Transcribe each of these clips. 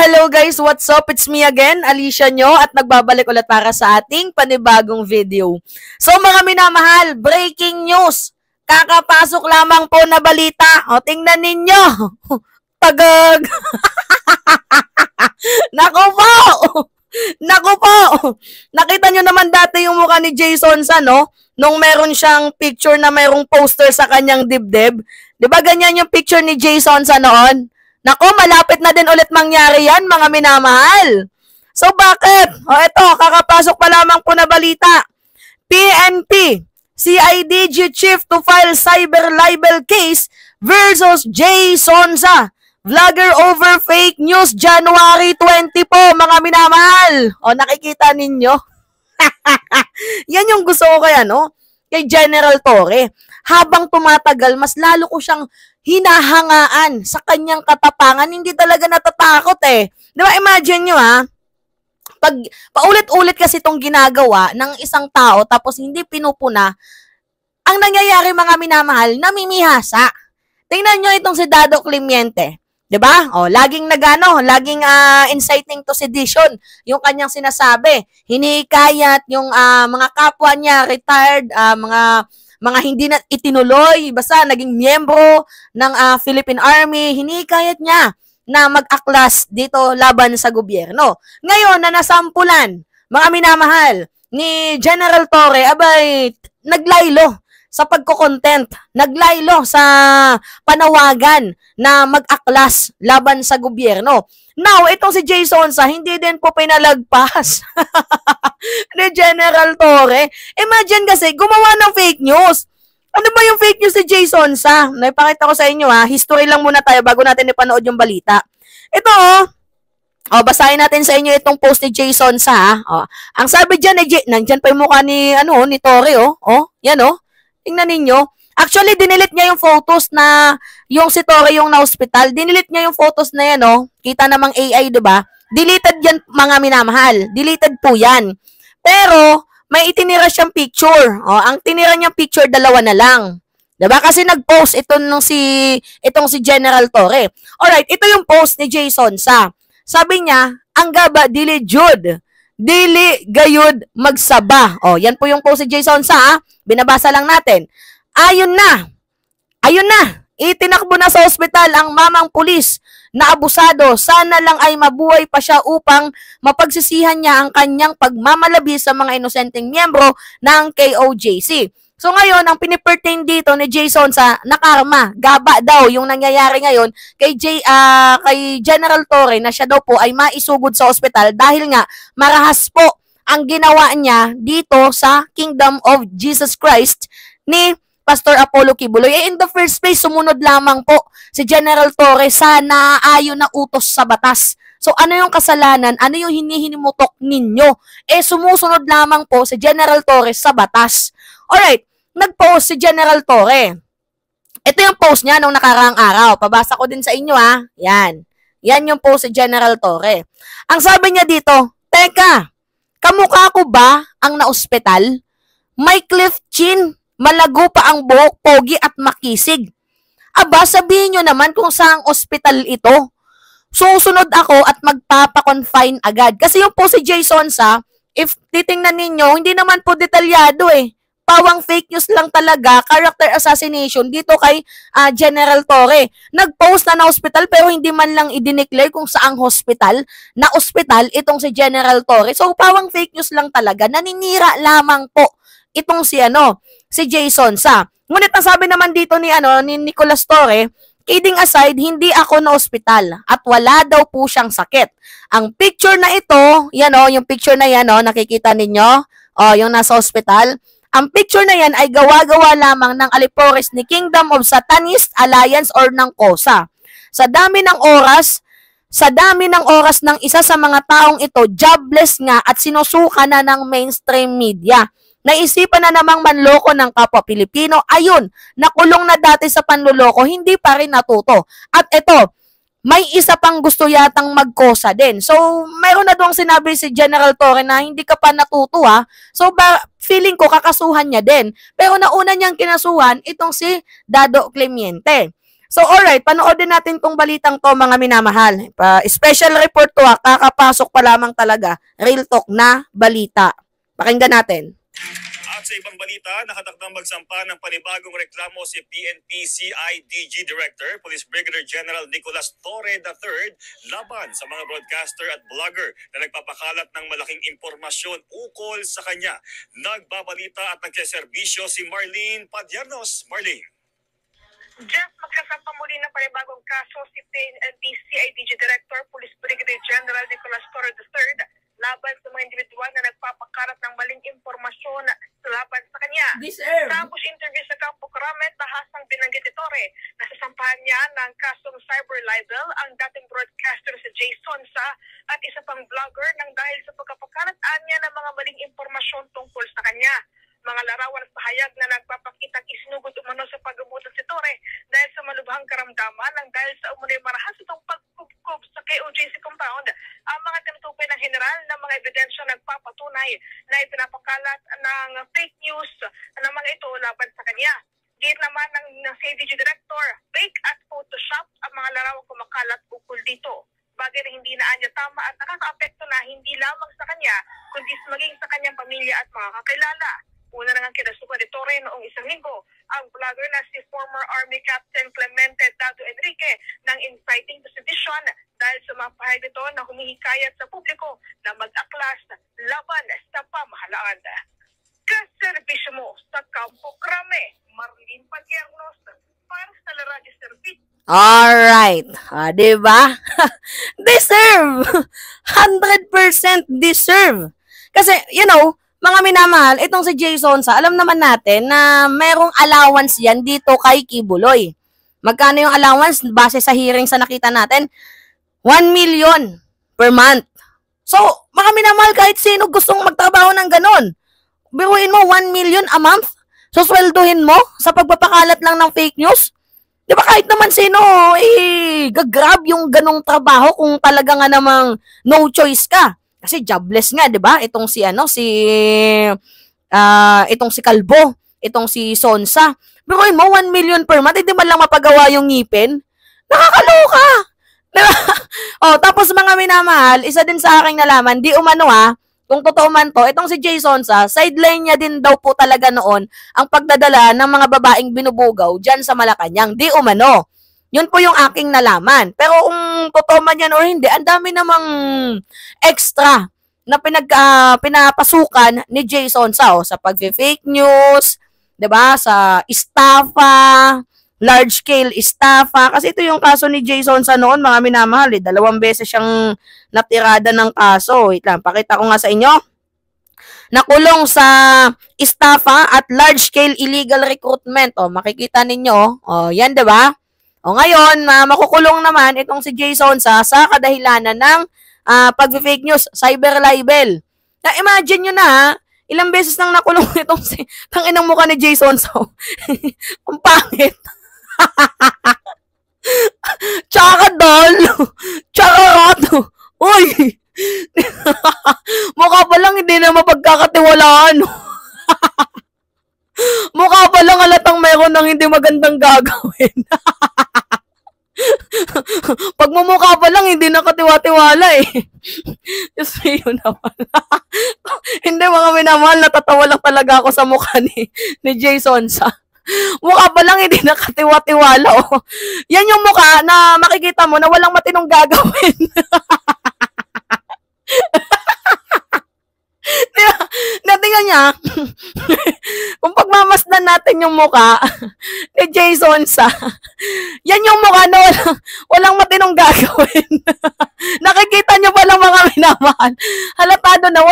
Hello guys, what's up? It's me again, Alicia nyo, at nagbabalik ulit para sa ating panibagong video. So mga minamahal, breaking news! Kakapasok lamang po na balita. O tingnan ninyo! Pagag! Naku po! Naku po! Nakita nyo naman dati yung mukha ni Jason sa, no? Nung meron siyang picture na mayroong poster sa kanyang dibdib. Diba ganyan yung picture ni Jason sa noon? Nako, malapit na din ulit mangyari yan, mga minamahal. So, bakit? O, eto, kakapasok pa lamang po na balita. PNP, CIDG Chief to file cyber libel case versus Jay Sonsa. Vlogger over fake news, January 20 po, mga minamahal. O, nakikita ninyo? Yan yung gusto ko kay, kay General Torre. Habang tumatagal, mas lalo ko siyang hinahangaan sa kanyang katapangan. Hindi talaga natatakot eh. Di ba, imagine nyo pag paulit-ulit kasi itong ginagawa ng isang tao tapos hindi pinupuna, ang nangyayari mga minamahal, namimihasa. Tingnan nyo itong si Dado Climiente. Di ba? O, laging laging inciting to sedition yung kanyang sinasabi. Hinihikayat yung mga kapwa niya, retired, mga hindi na itinuloy, basta naging miyembro ng Philippine Army, hinikayat niya na mag-aklas dito laban sa gobyerno. Ngayon, na nasampulan, mga minamahal, ni General Torre, abay, naglaylo sa pagko-content, naglaylo sa panawagan na mag-aklas laban sa gobyerno. Now, itong si Jason sa hindi din po pinalagpas ni General Torre. Imagine kasi, gumawa ng fake news. Ano ba yung fake news ni Jason sa? Naipakita ko sa inyo history lang muna tayo bago natin ipanood yung balita. Ito basahin natin sa inyo itong post ni Jason sa ang sabi dyan, nandyan pa yung mukha ni, ni Torre, yan tingnan ninyo. Actually, dinilit niya yung photos na yung si Torre yung na-hospital. Dinilit niya yung photos na yan, Kita namang AI, diba? Deleted yan, mga minamahal. Deleted po yan. Pero, may itinira siyang picture. Ang tinira niyang picture, dalawa na lang. Diba? Kasi nag-post itong si General Torre. Alright, ito yung post ni Jason sa. Sabi niya, ang gaba, dili jud. Dili gayud magsaba. Yan po yung post ni Jason sa. Binabasa lang natin. Ayun na, itinakbo na sa ospital ang mamang pulis na abusado. Sana lang ay mabuhay pa siya upang mapagsisihan niya ang kanyang pagmamalabi sa mga inosenteng miyembro ng KOJC. So ngayon, ang pinipertain dito ni Jason sa nakarma, gaba daw yung nangyayari ngayon kay General Torre na siya daw po ay maisugod sa ospital dahil nga marahas po ang ginawa niya dito sa Kingdom of Jesus Christ ni Pastor Apollo Kibuloy. In the first place, sumunod lamang po si General Torre sa naayon na utos sa batas. So, ano yung kasalanan? Ano yung hinihinimutok ninyo? Sumusunod lamang po si General Torre sa batas. Alright, nag-post si General Torre. Ito yung post niya nung nakaraang araw. Pabasa ko din sa inyo, Yan. Yan yung post si General Torre. Ang sabi niya dito, teka, kamukha ko ba ang na-ospital? May cleft chin. Malago pa ang buhok, pogi at makisig. Aba, sabihin nyo naman kung saang ospital ito. Susunod ako at magpapakonfine agad. Kasi yung po si Jason sa, if titingnan ninyo, hindi naman po detalyado Pawang fake news lang talaga, character assassination dito kay General Torre. Nag-post na hospital pero hindi man lang i-declare kung saang hospital na ospital itong si General Torre. So, pawang fake news lang talaga. Naninira lamang po itong si Jason sa. Ngunit ang sabi naman dito ni Nicolas Torre, kidding aside, hindi ako na ospital at wala daw po siyang sakit. Ang picture na ito, yung picture na yan, nakikita ninyo, yung nasa ospital. Ang picture na yan ay gawa-gawa lamang ng alipores ni Kingdom of Satanist Alliance or ng KOSA. Sa dami ng oras ng isa sa mga taong ito, jobless nga at sinusuka na ng mainstream media. Naisipan na namang manloko ng kapwa Pilipino. Ayun, nakulong na dati sa panloloko, hindi pa rin natuto. At ito, may isa pang gusto yatang magkosa din. So, mayroon na doong sinabi si General Torre na hindi ka pa natuto So, feeling ko kakasuhan niya din. Pero nauna niyang kinasuhan itong si Dado Climiente. So, alright, panoodin natin tong balitang to, mga minamahal. Special report to, kakapasok pa lamang talaga. Real talk na balita. Pakinggan natin. At sa ibang balita, nakatakdang magsampa ng panibagong reklamo si PNP CIDG Director, Police Brigadier General Nicolas Torre III laban sa mga broadcaster at vlogger na nagpapakalat ng malaking impormasyon ukol sa kanya. Nagbabalita at nagseserbisyo si Marlene Padiernos. Marlene. Jeff, magkasampa muli ng panibagong kaso si PNP CIDG Director, Police Brigadier General Nicolas Torre III laban sa mga individual na nagpapakarat ng maling impormasyon laban sa kanya. Tapos interview sa Campo Crame, tahasang binanggit ni Torre na sasampahan niya ng kasong cyber libel ang dating broadcaster si Jay Sonsa at isa pang vlogger nang dahil sa pagkapakarat niya ng mga maling impormasyon tungkol sa kanya. Mga larawan at pahayag na nagpapakitang isinugod umano sa pag-umutan si Torre dahil sa malubhang karamdaman nang dahil sa umunoy marahas itong pagkubkob sa KOJC compound. Ang mga tinutukoy ng general na mga ebidensya nagpapatunay na ipinapakalat ng fake news ng mga ito laban sa kanya. Gate naman ng CIDG Director, fake at Photoshop ang mga larawang kumakalat ukol dito. Bagay na hindi na anya tama at nakaka-apekto na hindi lamang sa kanya kundi maging sa kanyang pamilya at mga kakilala. Una na nga kinasukan ni Torre noong isang linggo ang vlogger na si former Army Captain Clemente Dado Enrique ng inciting to sedition dahil sa mga pahayag nito na humihikayat sa publiko na mag-aklas laban sa pamahalaan. Kaserbisyo mo sa Campo Crame, Marlene Padiernos para sa La Radio Service. Alright. Diba? Deserve! 100% deserve! Kasi, you know, mga minamahal, itong si Jason sa alam naman natin na merong allowance yan dito kay Kibuloy. Magkano yung allowance base sa hearing sa nakita natin? 1 million per month. So, mga minamahal, kahit sino gustong magtrabaho ng ganon. Biruin mo, 1 million a month? So, sweldohin mo sa pagpapakalat lang ng fake news? Di ba kahit naman sino, gagrab yung ganong trabaho kung talaga nga namang no choice ka. Kasi jobless nga, 'di ba? Itong si itong si Kalbo, itong si Sonsa. Pero mo 1 million per month, hindi man lang mapagawa yung ngipin. Nakakaloka. Diba? Tapos mga minamahal, isa din sa aking nalaman, di umano kung totoo man to, itong si Jay Sonsa, sideline niya din daw po talaga noon ang pagdadala ng mga babaeng binubugaw diyan sa Malacanang. Di umano. Yun po yung aking nalaman. Pero kung totoo man yan or hindi, ang dami namang extra na pinapasukan ni Jason sa pag-fake news, 'di ba? Sa estafa, large scale estafa. Kasi ito yung kaso ni Jason noon, mga minamahal, 2 beses siyang natirada ng kaso. Wait lang, pakita ko nga sa inyo. Nakulong sa estafa at large scale illegal recruitment. Makikita ninyo. Yan 'di ba? Ngayon, makukulong naman itong si Jason sa kadahilanan ng pag-fake news, cyber libel. Na imagine nyo na, ilang beses nang nakulong itong tanginang mukha ni Jason. So, ang pangit. Tsaka dol. Tsaka rato. Uy! Mukha pa lang hindi na mapagkakatiwalaan. Mukha pa lang halatang mayroon ng hindi magandang gagawin. Pag mumukha pa lang, hindi nakatiwa-tiwala eh. Just yun naman. Hindi, mga minamahal, natatawa lang talaga ako sa mukha ni Jason sa. Mukha pa lang, hindi nakatiwa-tiwala. Yan yung mukha na makikita mo na walang matinong gagawin. Natingan niya, kung pagmamasdan natin yung mukha ni Jason yan yung mukha na walang matinong gagawin. Nakikita niyo pa lang, mga minamahal. Halatado na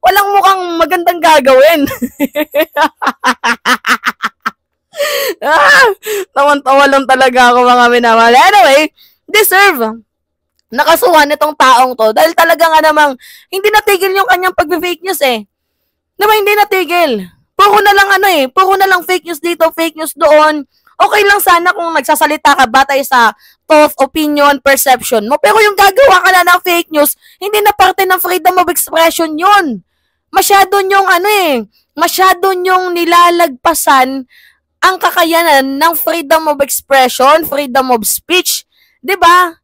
walang mukhang magandang gagawin. Tawan-tawa lang talaga ako, mga minamahal. Anyway, deserve nakasuhan itong taong to dahil talaga nga namang hindi natigil yung kanyang pag-fake news eh. Diba hindi natigil? Puro na lang puro na lang fake news dito, fake news doon. Okay lang sana kung nagsasalita ka batay sa thought, opinion, perception mo. Pero yung gagawa ka na ng fake news, hindi na parte ng freedom of expression yun. Masyado nyong masyado nyong nilalagpasan ang kakayanan ng freedom of expression, freedom of speech, 'di ba?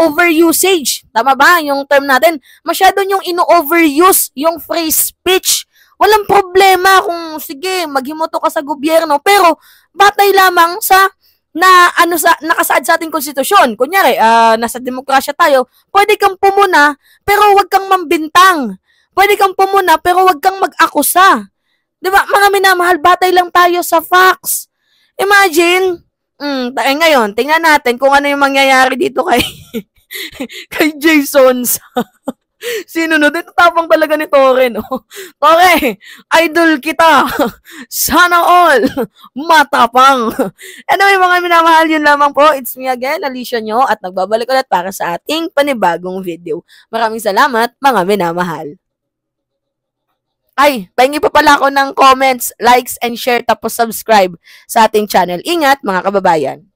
Overusage. Tama ba yung term natin? Masyado yung ino-overuse yung free speech. Walang problema kung sige, maghimuto ka sa gobyerno, pero batay lamang sa nakasaad sa ating konstitusyon. Kunyari, nasa demokrasya tayo, pwede kang pumuna, pero wag kang mambintang. Pwede kang pumuna, pero wag kang mag-akusa. 'Di ba? Mga minamahal, batay lang tayo sa facts. Imagine, ngayon, tingnan natin kung ano yung mangyayari dito kay kay Jason. Sino no? Dito tapang talaga ni Tore, no? Tore, idol kita. Sana all. Matapang. Anyway, mga minamahal, yun lamang po. It's me again, Alicia nyo, at nagbabalik ulit para sa ating panibagong video. Maraming salamat, mga minamahal. Ay, pahingi pa pala ako ng comments, likes, and share, tapos subscribe sa ating channel. Ingat, mga kababayan.